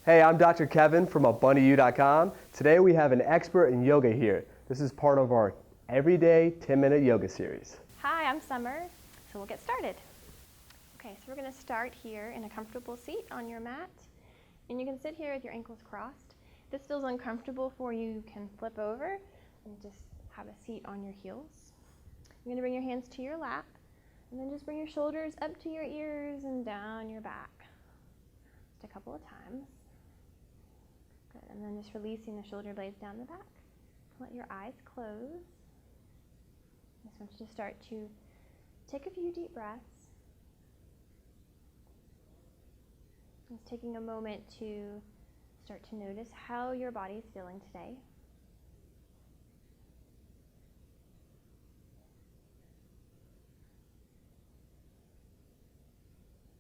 Hey, I'm Dr. Kevin from abundanyou.com. Today we have an expert in yoga here. This is part of our everyday 10-minute yoga series. Hi, I'm Summer, so we'll get started. Okay, so we're going to start here in a comfortable seat on your mat. And you can sit here with your ankles crossed. If this feels uncomfortable for you, you can flip over and just have a seat on your heels. You're going to bring your hands to your lap, and then just bring your shoulders up to your ears and down your back. Just a couple of times. Good, and then just releasing the shoulder blades down the back. Let your eyes close. I just want you to start to take a few deep breaths. Just taking a moment to start to notice how your body is feeling today.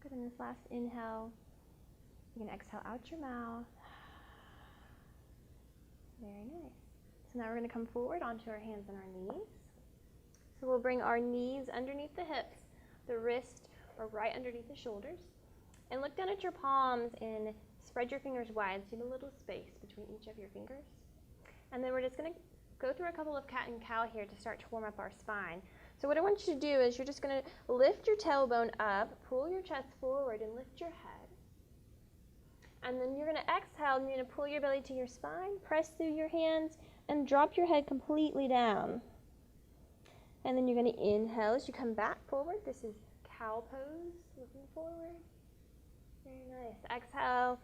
Good, and this last inhale, you can exhale out your mouth. Very nice. So now we're going to come forward onto our hands and our knees. So we'll bring our knees underneath the hips, the wrists are right underneath the shoulders, and look down at your palms and spread your fingers wide, so you have a little space between each of your fingers. And then we're just going to go through a couple of cat and cow here to start to warm up our spine. So what I want you to do is you're just going to lift your tailbone up, pull your chest forward, and lift your head. And then you're going to exhale, and you're going to pull your belly to your spine, press through your hands, and drop your head completely down. And then you're going to inhale as you come back forward. This is cow pose, looking forward. Very nice. Exhale,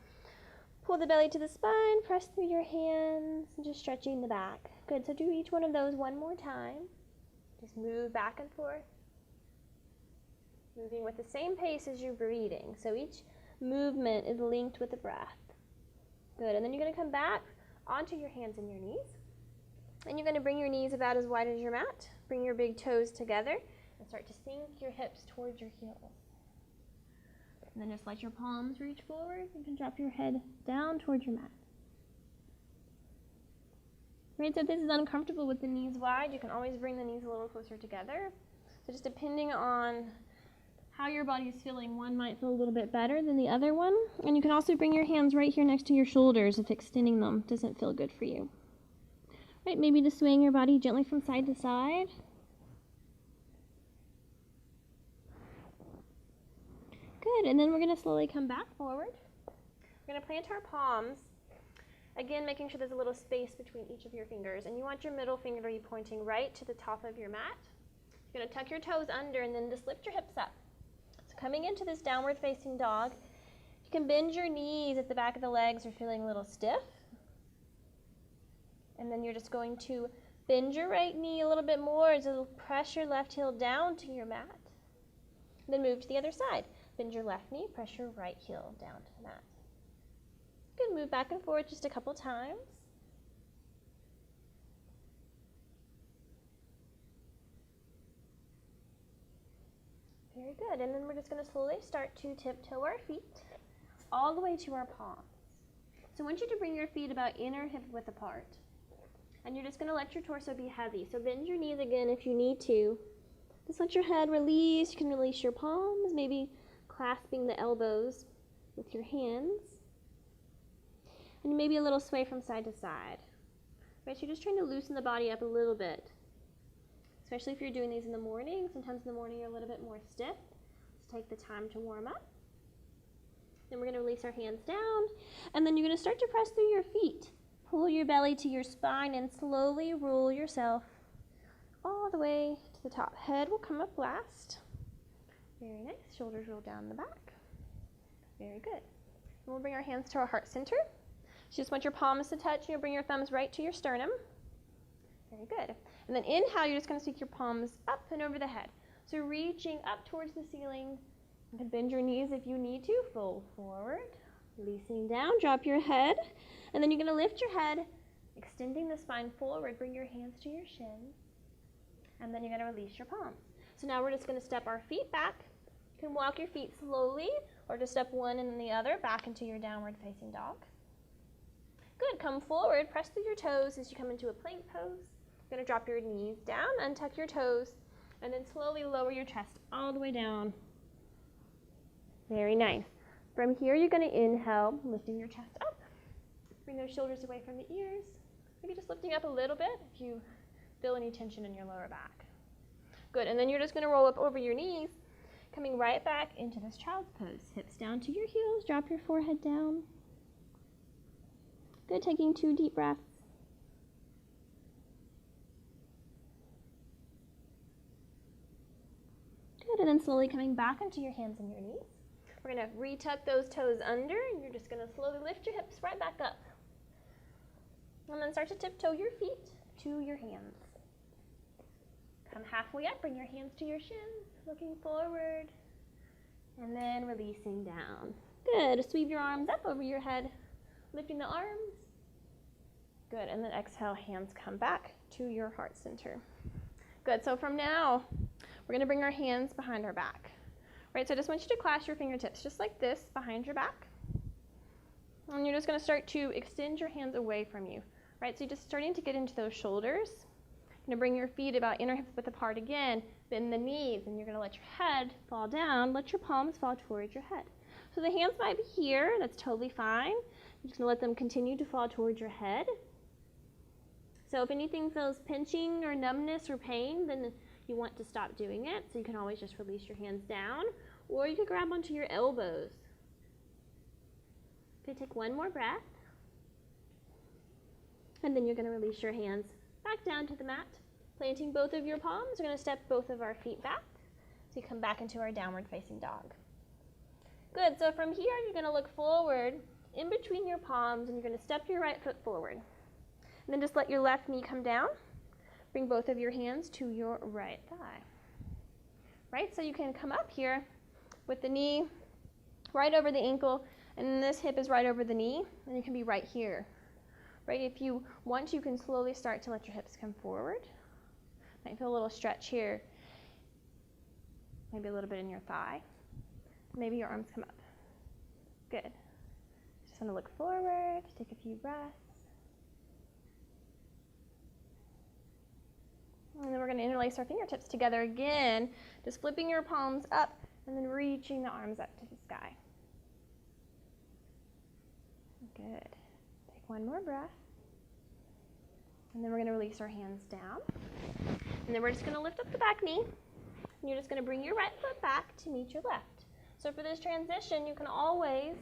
pull the belly to the spine, press through your hands, and just stretching the back. Good, so do each one of those one more time. Just move back and forth. Moving with the same pace as you're breathing. So each movement is linked with the breath. Good, and then you're going to come back onto your hands and your knees. And you're going to bring your knees about as wide as your mat. Bring your big toes together and start to sink your hips towards your heels. And then just let your palms reach forward. You can drop your head down towards your mat. Right, so if this is uncomfortable with the knees wide, you can always bring the knees a little closer together. So just depending on how your body is feeling, one might feel a little bit better than the other one. And you can also bring your hands right here next to your shoulders if extending them doesn't feel good for you. Right, maybe just swaying your body gently from side to side. Good, and then we're going to slowly come back forward. We're going to plant our palms, again making sure there's a little space between each of your fingers. And you want your middle finger to be pointing right to the top of your mat. You're going to tuck your toes under and then just lift your hips up. So coming into this downward facing dog, you can bend your knees if the back of the legs are feeling a little stiff. And then you're just going to bend your right knee a little bit more as you'll press your left heel down to your mat. Then move to the other side. Bend your left knee, press your right heel down to the mat. Good, move back and forth just a couple times. Very good, and then we're just going to slowly start to tiptoe our feet all the way to our palms. So I want you to bring your feet about inner hip width apart. And you're just going to let your torso be heavy. So bend your knees again if you need to. Just let your head release. You can release your palms, maybe clasping the elbows with your hands. And maybe a little sway from side to side. Right, so you're just trying to loosen the body up a little bit. Especially if you're doing these in the morning. Sometimes in the morning you're a little bit more stiff. Just take the time to warm up. Then we're going to release our hands down. And then you're going to start to press through your feet. Pull your belly to your spine and slowly roll yourself all the way to the top. Head will come up last. Very nice. Shoulders roll down the back. Very good. And we'll bring our hands to our heart center. So just want your palms to touch, and you'll bring your thumbs right to your sternum. Very good. And then inhale, you're just going to stick your palms up and over the head. So reaching up towards the ceiling. You can bend your knees if you need to. Fold forward. Releasing down, drop your head. And then you're going to lift your head, extending the spine forward. Bring your hands to your shins. And then you're going to release your palms. So now we're just going to step our feet back. You can walk your feet slowly, or just step one and then the other back into your downward facing dog. Good, come forward, press through your toes as you come into a plank pose. You're going to drop your knees down, untuck your toes, and then slowly lower your chest all the way down. Very nice. From here, you're going to inhale, lifting your chest up. Bring those shoulders away from the ears. Maybe just lifting up a little bit if you feel any tension in your lower back. Good, and then you're just going to roll up over your knees, coming right back into this child's pose. Hips down to your heels, drop your forehead down. Good, taking 2 deep breaths. Good, and then slowly coming back onto your hands and your knees. We're going to retuck those toes under, and you're just going to slowly lift your hips right back up. And then start to tiptoe your feet to your hands. Come halfway up, bring your hands to your shins, looking forward, and then releasing down. Good, sweep your arms up over your head, lifting the arms. Good, and then exhale, hands come back to your heart center. Good, so from now, we're gonna bring our hands behind our back. Right, so I just want you to clasp your fingertips just like this behind your back. And you're just gonna start to extend your hands away from you. Right, so you're just starting to get into those shoulders. You're gonna bring your feet about inner hip width apart again, bend the knees, and you're gonna let your head fall down, let your palms fall towards your head. So the hands might be here, that's totally fine. You're just gonna let them continue to fall towards your head. So if anything feels pinching or numbness or pain, then you want to stop doing it. So you can always just release your hands down, or you can grab onto your elbows. Okay, take one more breath. And then you're gonna release your hands back down to the mat. Planting both of your palms, we're gonna step both of our feet back. So you come back into our downward facing dog. Good, so from here, you're gonna look forward in between your palms, and you're gonna step your right foot forward. And then just let your left knee come down. Bring both of your hands to your right thigh. Right, so you can come up here with the knee right over the ankle, and this hip is right over the knee, and you can be right here. Right, if you want, you can slowly start to let your hips come forward. Might feel a little stretch here. Maybe a little bit in your thigh. Maybe your arms come up. Good. Just want to look forward, take a few breaths. And then we're going to interlace our fingertips together again, just flipping your palms up and then reaching the arms up to the sky. Good. Take one more breath. And then we're going to release our hands down. And then we're just going to lift up the back knee. And you're just going to bring your right foot back to meet your left. So for this transition, you can always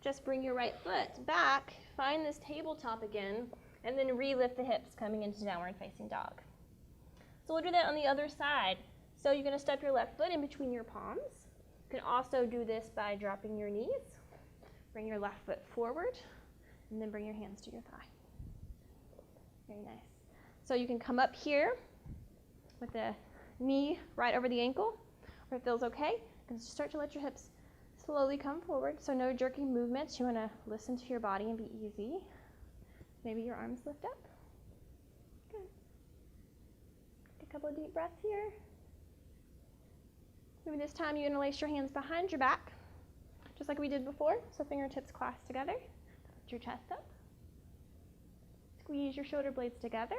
just bring your right foot back, find this tabletop again, and then re-lift the hips coming into downward facing dog. So we'll do that on the other side. So you're going to step your left foot in between your palms. You can also do this by dropping your knees. Bring your left foot forward, and then bring your hands to your thigh. Very nice. So you can come up here with the knee right over the ankle, or if it feels okay, and just start to let your hips slowly come forward. So no jerking movements. You want to listen to your body and be easy. Maybe your arms lift up. Good. Take a couple of deep breaths here. Maybe this time you interlace your hands behind your back, just like we did before. So fingertips clasped together. Lift your chest up. Squeeze your shoulder blades together.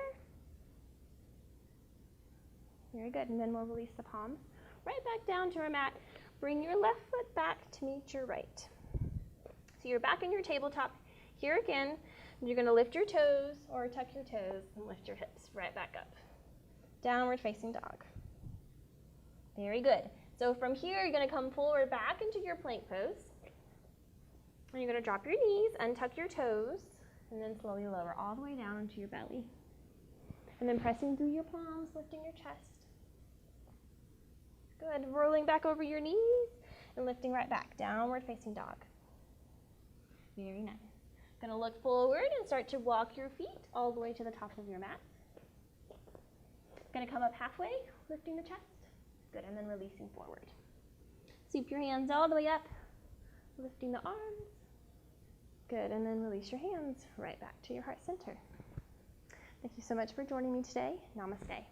Very good. And then we'll release the palms right back down to our mat. Bring your left foot back to meet your right. So you're back in your tabletop. Here again, you're going to lift your toes or tuck your toes and lift your hips right back up. Downward facing dog. Very good. So from here, you're going to come forward back into your plank pose. And you're going to drop your knees, untuck your toes, and then slowly lower all the way down into your belly. And then pressing through your palms, lifting your chest. Good. Rolling back over your knees and lifting right back. Downward facing dog. Very nice. Going to look forward and start to walk your feet all the way to the top of your mat. Going to come up halfway, lifting the chest. Good. And then releasing forward. Sweep your hands all the way up, lifting the arms. Good. And then release your hands right back to your heart center. Thank you so much for joining me today. Namaste.